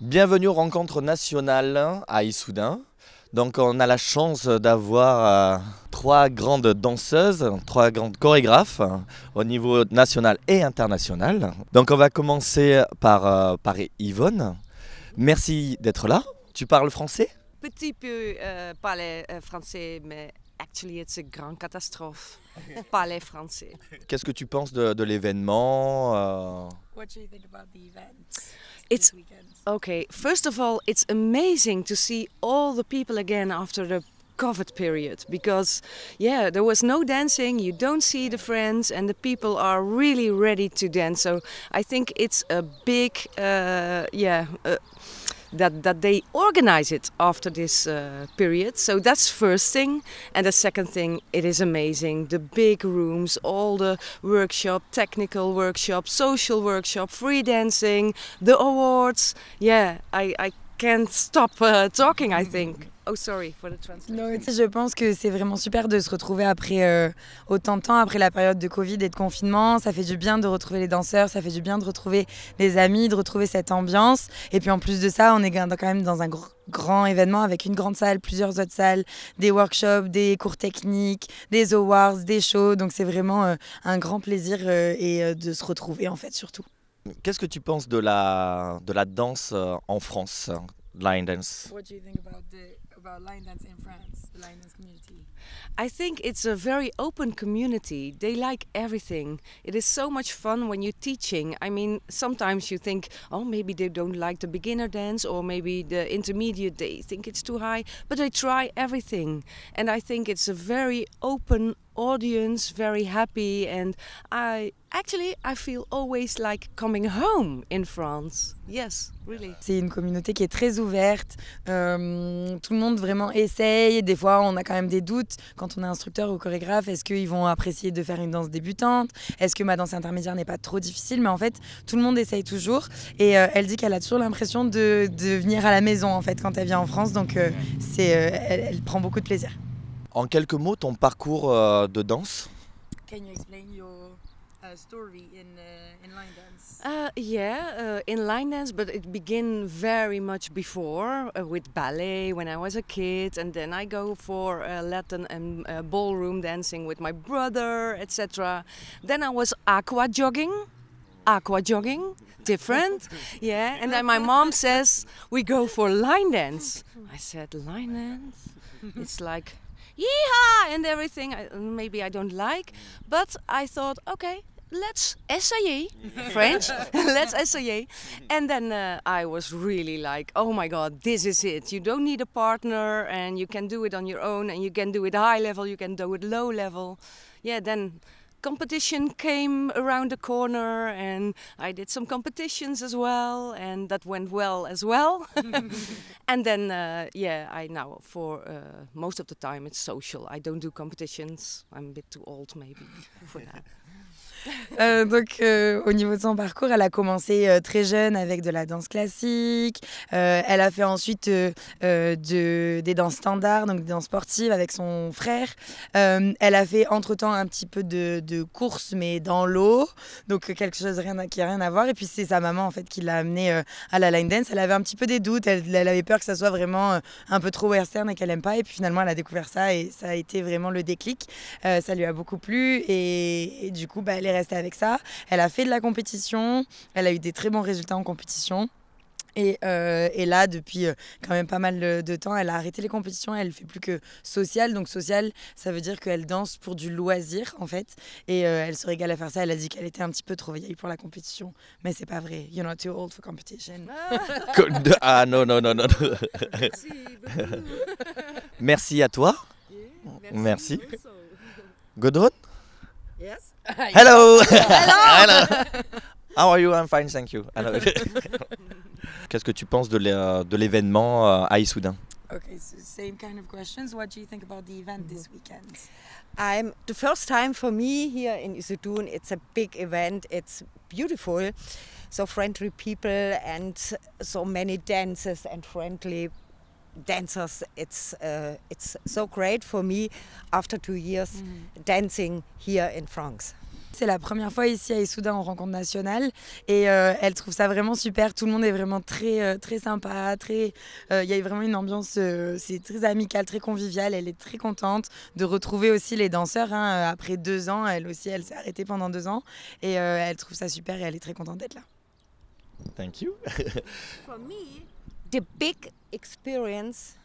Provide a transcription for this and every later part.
Bienvenue aux rencontres nationales à Issoudun. Donc on a la chance d'avoir trois grandes danseuses, trois grandes chorégraphes au niveau national et international. Donc on va commencer par Yvonne. Merci d'être là. Tu parles français? Petit peu parler français, mais actually it's a grande catastrophe. Parler français. Qu'est-ce que tu penses de l'événement? What do you think about the event It's this weekend? okay. First of all, it's amazing to see all the people again after the COVID period, because there was no dancing, you don't see the friends, and the people are really ready to dance. So I think it's a big that they organize it after this period. So that's first thing. And the second thing, it is amazing. The big rooms, all the workshop, technical workshop, social workshop, free dancing, the awards. I can't stop talking, I think. Oh, sorry for the translation. Je pense que c'est vraiment super de se retrouver après autant de temps, après la période de Covid et de confinement. Ça fait du bien de retrouver les danseurs, ça fait du bien de retrouver les amis, de retrouver cette ambiance. Et puis en plus de ça, on est quand même dans un grand événement avec une grande salle, plusieurs autres salles, des workshops, des cours techniques, des awards, des shows. Donc c'est vraiment un grand plaisir de se retrouver en fait surtout. Qu'est-ce que tu penses de la danse en France, line dance? What do you think about line dance in France, the line dance community? I think it's a very open community. They like everything. It is so much fun when you're teaching. I mean, sometimes you think, oh, maybe they don't like the beginner dance, or maybe the intermediate, they think it's too high, but they try everything. And I think it's a very open audience, very happy, and I feel always like coming home in France. Yes, really. C'est une communauté qui est très ouverte, tout le monde vraiment essaye, des fois on a quand même des doutes quand on est instructeur ou chorégraphe, est-ce qu'ils vont apprécier de faire une danse débutante, est-ce que ma danse intermédiaire n'est pas trop difficile, mais en fait tout le monde essaye toujours et elle dit qu'elle a toujours l'impression de venir à la maison en fait quand elle vient en France, donc elle prend beaucoup de plaisir. En quelques mots, ton parcours de danse? Can you explain your story in line dance? In line dance, but it began very much before with ballet when I was a kid, and then I go for Latin and ballroom dancing with my brother, etc. Then I was aqua jogging, different, and then my mom says we go for line dance. I said line dance, it's like yeehaw and everything. Maybe I don't like, but I thought, okay, let's essayer French. Let's essayer. And then I was really like, oh my God, this is it. You don't need a partner, and you can do it on your own, and you can do it high level, you can do it low level. Then competition came around the corner, and I did some competitions as well, and that went well as well. And then I now for most of the time it's social. I don't do competitions. I'm a bit too old maybe for that. Donc au niveau de son parcours, elle a commencé très jeune avec de la danse classique, elle a fait ensuite des danses standards, donc des danses sportives avec son frère, elle a fait entre-temps un petit peu de course mais dans l'eau, donc quelque chose qui n'a rien à voir, et puis c'est sa maman en fait qui l'a amenée à la line dance. Elle avait un petit peu des doutes, elle avait peur que ça soit vraiment un peu trop western et qu'elle aime pas, et puis finalement elle a découvert ça et ça a été vraiment le déclic, ça lui a beaucoup plu et du coup elle est restée avec ça. Elle a fait de la compétition, elle a eu des très bons résultats en compétition. Et là, depuis quand même pas mal de temps, elle a arrêté les compétitions, elle fait plus que social. Donc social, ça veut dire qu'elle danse pour du loisir en fait. Et elle se régale à faire ça. Elle a dit qu'elle était un petit peu trop vieille pour la compétition. Mais c'est pas vrai. You're not too old for competition. Ah non. Merci à toi. Merci. Gudrun? Yes. Hello. Hello. How are you? I'm fine, thank you. Qu'est-ce que tu penses de l'événement à Issoudun? Okay, so same kind of questions. What do you think about the event this weekend? I'm the first time for me here in Issoudun. It's a big event. It's beautiful, so friendly people and so many dances and friendly dancers. It's so great for me after 2 years dancing here in France. C'est la première fois ici à Issoudun en rencontre nationale et elle trouve ça vraiment super. Tout le monde est vraiment très sympa, il y a vraiment une ambiance, c'est très amical, très convivial. Elle est très contente de retrouver aussi les danseurs. Après 2 ans, elle aussi, elle s'est arrêtée pendant 2 ans et elle trouve ça super et elle est très contente d'être là. Thank you. For me, the big experience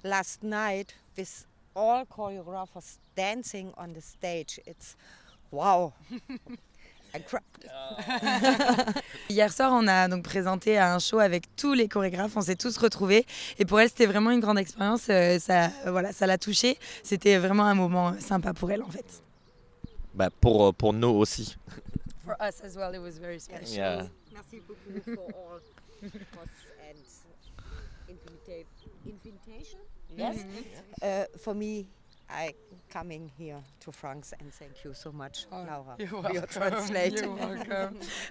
last night with all choreographers dancing on the stage, it's wow. I cried. Hier soir, on a donc présenté un show avec tous les chorégraphes, on s'est tous retrouvés et pour elle, c'était vraiment une grande expérience, ça l'a touchée. C'était vraiment un moment sympa pour elle en fait. Bah, pour nous aussi. For us as well, it was very special. Yeah. Merci beaucoup for all hosts and invitation. Yes. For me, I coming here to France and thank you so much, Laura, for your translate.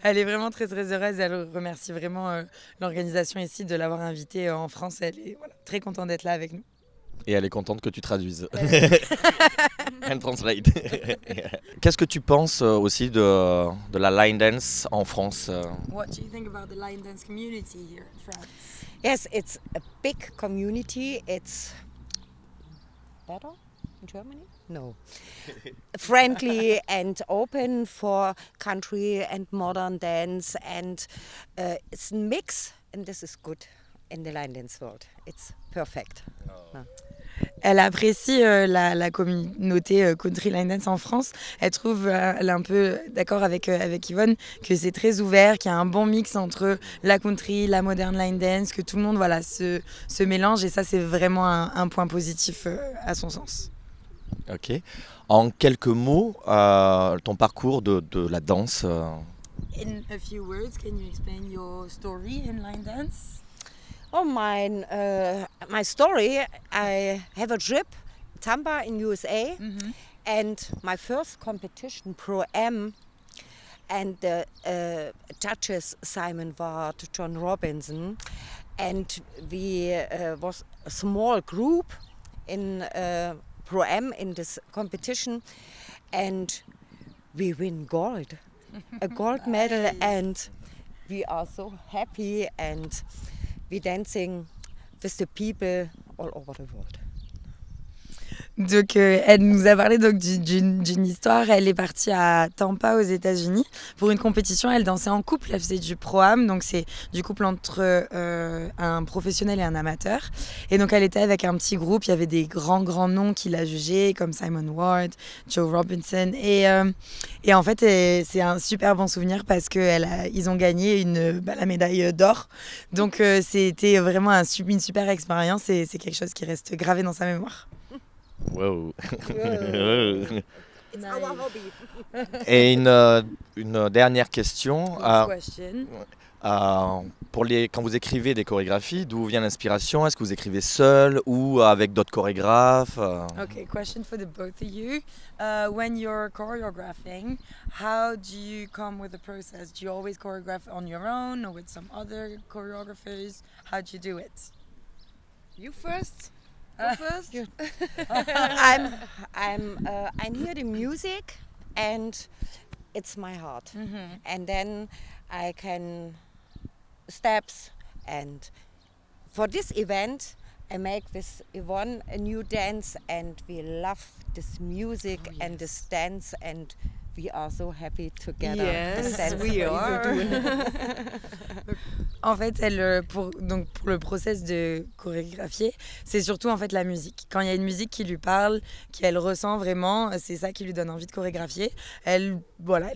Elle est vraiment très heureuse. Elle remercie vraiment l'organisation ici de l'avoir invitée en France. Elle est très contente d'être là avec nous. Et elle est contente que tu traduises. And translate. Qu'est-ce que tu penses aussi de la line dance en France? What do you think about the line dance community here in France? Yes, it's a big community. It's better in Germany? No. Friendly and open for country and modern dance, and it's a mix, and this is good in the line dance world. It's perfect. No. Elle apprécie la communauté country line dance en France. Elle trouve, elle est un peu d'accord avec Yvonne, que c'est très ouvert, qu'il y a un bon mix entre la country, la modern line dance, que tout le monde se mélange et ça c'est vraiment un point positif à son sens. Ok. En quelques mots, ton parcours de la danse. In a few words, can you explain your story in line dance? Oh, my story, I have a trip, Tampa in USA, and my first competition, Pro-Am, and the judges, Simon Ward, John Robinson, and we was a small group in Pro-Am in this competition, and we win gold, a gold medal, and we are so happy, and we dancing with the people all over the world. Donc, elle nous a parlé donc d'une histoire. Elle est partie à Tampa aux États-Unis pour une compétition. Elle dansait en couple. Elle faisait du pro-am, donc c'est du couple entre un professionnel et un amateur. Et donc, elle était avec un petit groupe. Il y avait des grands noms qui la jugeaient, comme Simon Ward, Joe Robinson. Et en fait, c'est un super bon souvenir parce qu'ils ont gagné la médaille d'or. Donc, c'était vraiment une super expérience et c'est quelque chose qui reste gravé dans sa mémoire. Wow. It's our hobby. Et une dernière question. Quand vous écrivez des chorégraphies, d'où vient l'inspiration? Est-ce que vous écrivez seul ou avec d'autres chorégraphes? Okay, question for the both of you. When you're choreographing, how do you come with the process? Do you always choreograph on your own or with some other choreographers? How do you do it? You first? First? I hear the music and it's my heart. And then I can steps, and for this event I make with Yvonne a new dance and we love this music and this dance and we are so happy together. Yes, we are. En fait, pour le process de chorégraphier, c'est surtout en fait la musique. Quand il y a une musique qui lui parle, qu'elle ressent vraiment, c'est ça qui lui donne envie de chorégraphier. Elle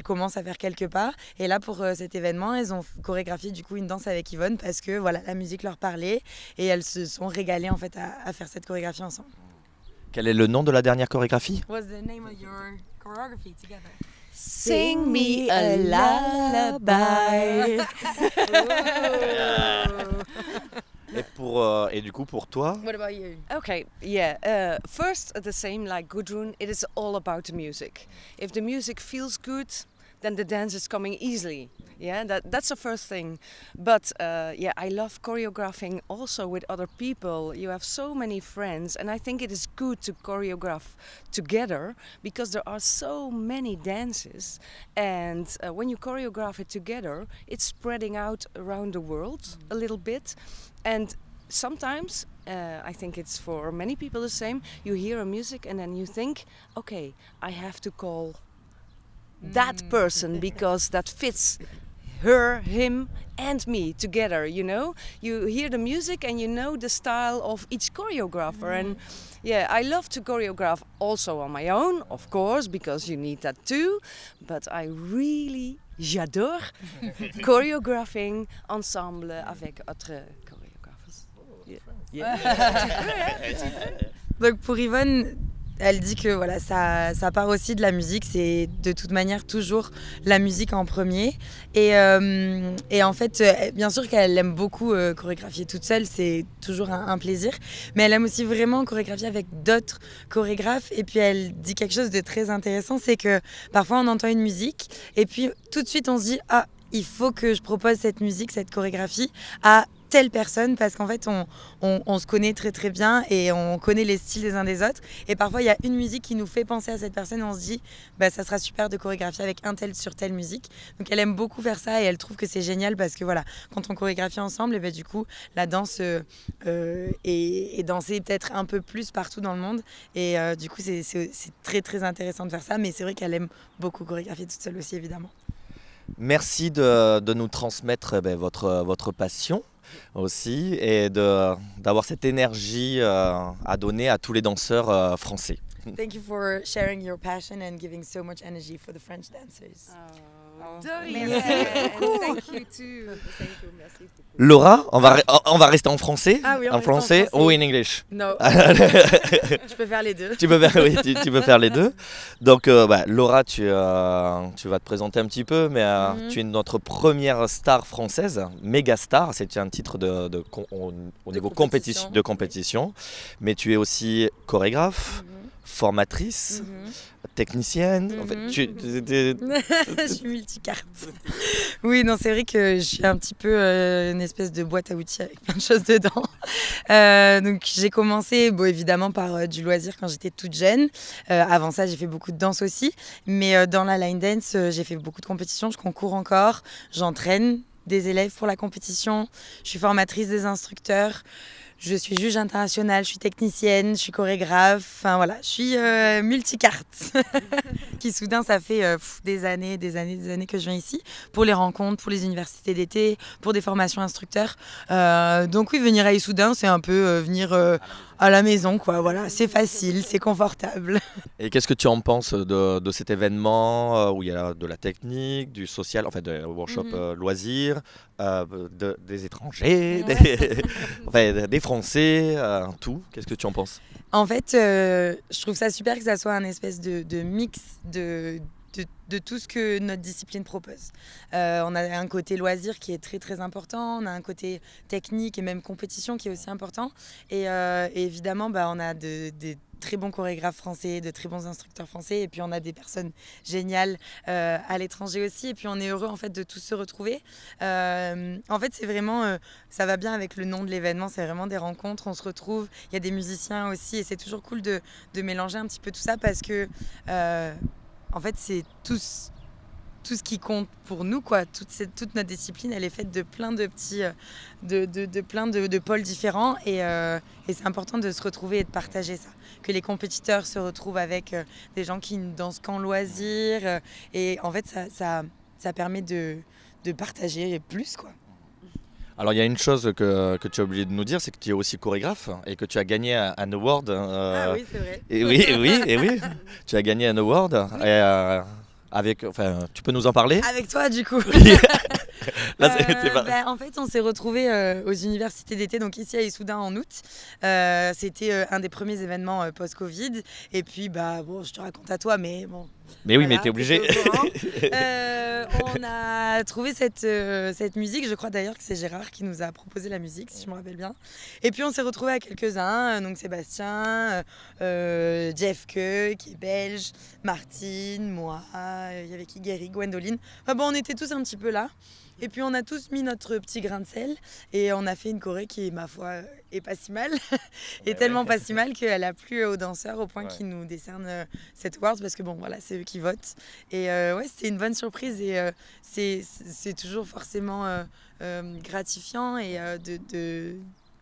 commence à faire quelques pas. Et là, pour cet événement, elles ont chorégraphié du coup une danse avec Yvonne parce que la musique leur parlait et elles se sont régalées en fait à faire cette chorégraphie ensemble. Quel est le nom de la dernière chorégraphie? What's the name of your choreography together? Sing me a lullaby. Et du coup pour toi? What about you? Okay, yeah. First, the same like Gudrun, it is all about the music. If the music feels good, then the dance is coming easily. Yeah, that's the first thing. But yeah, I love choreographing also with other people. You have so many friends, and I think it is good to choreograph together because there are so many dances. And when you choreograph it together, it's spreading out around the world a little bit. And sometimes, I think it's for many people the same, you hear a music and then you think, okay, I have to call that person because that fits her, him and me together, you know? You hear the music and you know the style of each choreographer. And yeah, I love to choreograph also on my own, of course, because you need that too. But I really, j'adore choreographing ensemble avec autres chorégraphes. Yeah. Donc pour Yvonne, elle dit que voilà, ça part aussi de la musique, c'est de toute manière toujours la musique en premier. Et en fait, bien sûr qu'elle aime beaucoup chorégraphier toute seule, c'est toujours un plaisir. Mais elle aime aussi vraiment chorégraphier avec d'autres chorégraphes. Et puis elle dit quelque chose de très intéressant, c'est que parfois on entend une musique et puis tout de suite on se dit « Ah, il faut que je propose cette musique, cette chorégraphie à telle personne » parce qu'en fait on se connaît très très bien et on connaît les styles des uns des autres et parfois il y a une musique qui nous fait penser à cette personne et on se dit bah ça sera super de chorégraphier avec un tel sur telle musique. Donc elle aime beaucoup faire ça et elle trouve que c'est génial parce que voilà, quand on chorégraphie ensemble et ben du coup la danse est dansée peut-être un peu plus partout dans le monde et du coup c'est très très intéressant de faire ça, mais c'est vrai qu'elle aime beaucoup chorégraphier toute seule aussi évidemment. Merci de nous transmettre votre passion aussi et d'avoir cette énergie à donner à tous les danseurs français. Thank you for sharing your passion and giving so much energy for the French dancers. Merci beaucoup. Thank you too. Thank you, merci beaucoup. Laura, on va rester en français, Ah oui, on en reste en français français. ou en English. Non, je peux faire les deux. Tu peux faire, oui, tu peux faire les deux. Donc, Laura, tu vas te présenter un petit peu, mais tu es notre première star française, méga star. C'est un titre au niveau de compétition. Mais tu es aussi chorégraphe, formatrice, technicienne. En fait, Je suis multicarte. Oui, non, c'est vrai que je suis un petit peu une espèce de boîte à outils avec plein de choses dedans. Donc j'ai commencé évidemment par du loisir quand j'étais toute jeune. Avant ça, j'ai fait beaucoup de danse aussi. Mais dans la line dance, j'ai fait beaucoup de compétitions. Je concours encore. J'entraîne des élèves pour la compétition. Je suis formatrice des instructeurs. Je suis juge internationale, je suis technicienne, je suis chorégraphe, enfin voilà, je suis multicarte. Qui soudain, ça fait des années que je viens ici pour les rencontres, pour les universités d'été, pour des formations instructeurs. Donc oui, venir à Issoudun, c'est un peu venir à la maison, quoi. Voilà, c'est facile, c'est confortable. Et qu'est-ce que tu en penses de cet événement où il y a de la technique, du social, enfin de workshop loisirs, des étrangers, des Français, tout. Qu'est-ce que tu en penses? En fait, je trouve ça super que ça soit un espèce de mix de tout ce que notre discipline propose. On a un côté loisir qui est très très important, on a un côté technique et même compétition qui est aussi important. Et évidemment, on a des très bons chorégraphes français, de très bons instructeurs français, et puis on a des personnes géniales à l'étranger aussi, et puis on est heureux en fait de tous se retrouver. En fait, c'est vraiment, ça va bien avec le nom de l'événement, c'est vraiment des rencontres, on se retrouve, il y a des musiciens aussi, et c'est toujours cool de mélanger un petit peu tout ça parce que en fait, c'est tout ce qui compte pour nous, quoi. Toute notre discipline, elle est faite de plein de petits, plein de pôles différents, et c'est important de se retrouver et de partager ça. Que les compétiteurs se retrouvent avec des gens qui ne dansent qu'en loisir, et en fait, ça permet de partager plus, quoi. Alors il y a une chose que tu as oublié de nous dire, c'est que tu es aussi chorégraphe et que tu as gagné un award. Ah oui, c'est vrai. Et oui, tu as gagné un award. Tu peux nous en parler? Avec toi, du coup. Là, en fait, on s'est retrouvés aux universités d'été, donc ici à Issoudun en août. C'était un des premiers événements post-Covid. Et puis, je te raconte à toi, mais bon, Mais oui, Voilà, mais t'es obligé. t'es au courant. On a trouvé cette musique, je crois d'ailleurs que c'est Gérard qui nous a proposé la musique, si je me rappelle bien. Et puis on s'est retrouvés à quelques-uns, donc Sébastien, Jeff Ke, qui est belge, Martine, moi, il y avait qui, Gary, Gwendoline. Enfin bon, on était tous un petit peu là. Et puis on a tous mis notre petit grain de sel et on a fait une choré qui, ma foi, est pas si mal. Et tellement pas si mal qu'elle a plu aux danseurs au point qu'ils nous décernent cette award parce que bon, voilà, c'est eux qui votent. Et ouais, c'était une bonne surprise et c'est toujours forcément gratifiant et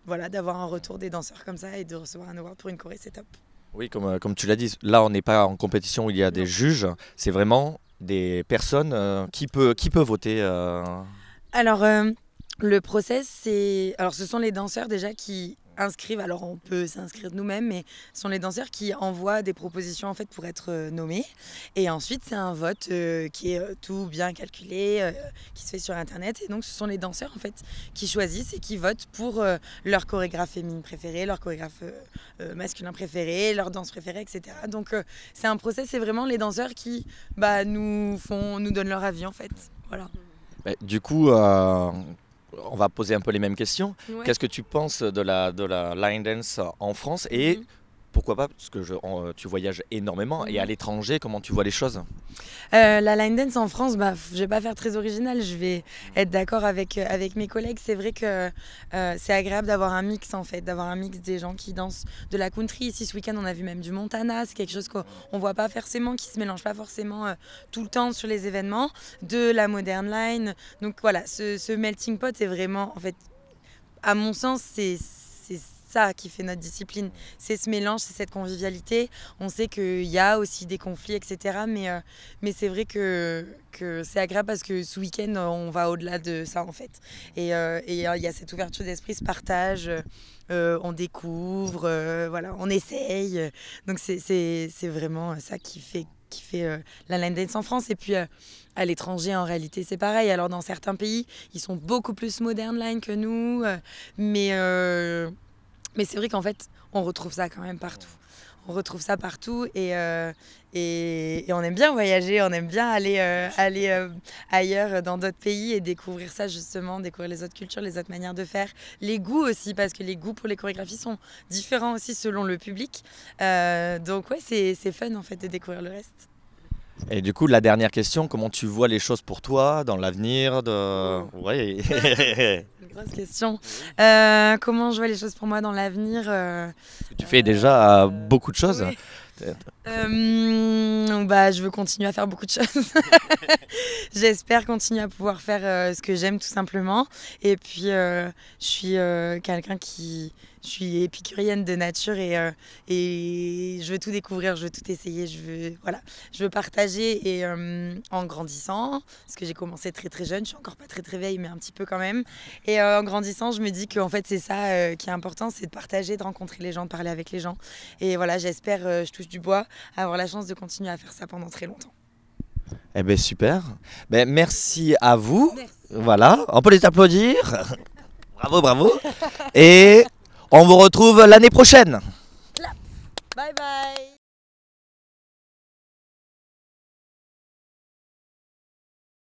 voilà, d'avoir un retour des danseurs comme ça et de recevoir un award pour une choré, c'est top. Oui, comme tu l'as dit, là on n'est pas en compétition où il y a des juges, c'est vraiment des personnes qui peut voter. Alors, le process, ce sont les danseurs déjà qui inscrivent, alors on peut s'inscrire nous-mêmes, mais ce sont les danseurs qui envoient des propositions en fait pour être nommés. Et ensuite, c'est un vote qui est tout bien calculé, qui se fait sur Internet. Et donc, ce sont les danseurs en fait qui choisissent et qui votent pour leur chorégraphe féminine préférée, leur chorégraphe masculin préféré, leur danse préférée, etc. Donc, c'est un process, c'est vraiment les danseurs qui nous donnent leur avis en fait. Voilà. Du coup, on va poser un peu les mêmes questions. Ouais. Qu'est-ce que tu penses de la line dance en France et pourquoi pas, parce que tu voyages énormément et à l'étranger, comment tu vois les choses? La line dance en France, je vais pas faire très original, je vais être d'accord avec mes collègues. C'est vrai que c'est agréable d'avoir un mix en fait, d'avoir un mix des gens qui dansent de la country. Ici ce week-end on a vu même du Montana, c'est quelque chose qu'on voit pas forcément, qui se mélange pas forcément tout le temps sur les événements, de la modern line. Donc voilà, ce melting pot est vraiment, en fait, à mon sens, c'est ça qui fait notre discipline, c'est ce mélange, c'est cette convivialité. On sait qu'il y a aussi des conflits, etc. Mais c'est vrai que c'est agréable parce que ce week-end, on va au-delà de ça en fait. Et il y a cette ouverture d'esprit, ce partage, on découvre, voilà, on essaye. Donc c'est vraiment ça qui fait la line dance en France. Et puis à l'étranger, en réalité, c'est pareil. Alors dans certains pays, ils sont beaucoup plus modern line que nous, mais c'est vrai qu'en fait, on retrouve ça quand même partout. On retrouve ça partout et on aime bien voyager, on aime bien aller ailleurs dans d'autres pays et découvrir ça justement, découvrir les autres cultures, les autres manières de faire, les goûts aussi, parce que les goûts pour les chorégraphies sont différents aussi selon le public. Donc ouais, c'est fun en fait de découvrir le reste. Et du coup, la dernière question, comment tu vois les choses pour toi dans l'avenir Ouais. Une grosse question. Comment je vois les choses pour moi dans l'avenir Tu fais déjà beaucoup de choses. Oui. Je veux continuer à faire beaucoup de choses. J'espère continuer à pouvoir faire ce que j'aime tout simplement. Et puis, je suis quelqu'un je suis épicurienne de nature et je veux tout découvrir, je veux tout essayer, je veux partager et en grandissant, parce que j'ai commencé très très jeune, je suis encore pas très très vieille mais un petit peu quand même. Et en grandissant, je me dis qu'en fait c'est ça qui est important, c'est de partager, de rencontrer les gens, de parler avec les gens. Et voilà, j'espère, je touche du bois, avoir la chance de continuer à faire ça pendant très longtemps. Eh bien super, merci à vous. Merci. Voilà, on peut les applaudir. Bravo. Et on vous retrouve l'année prochaine. Bye bye.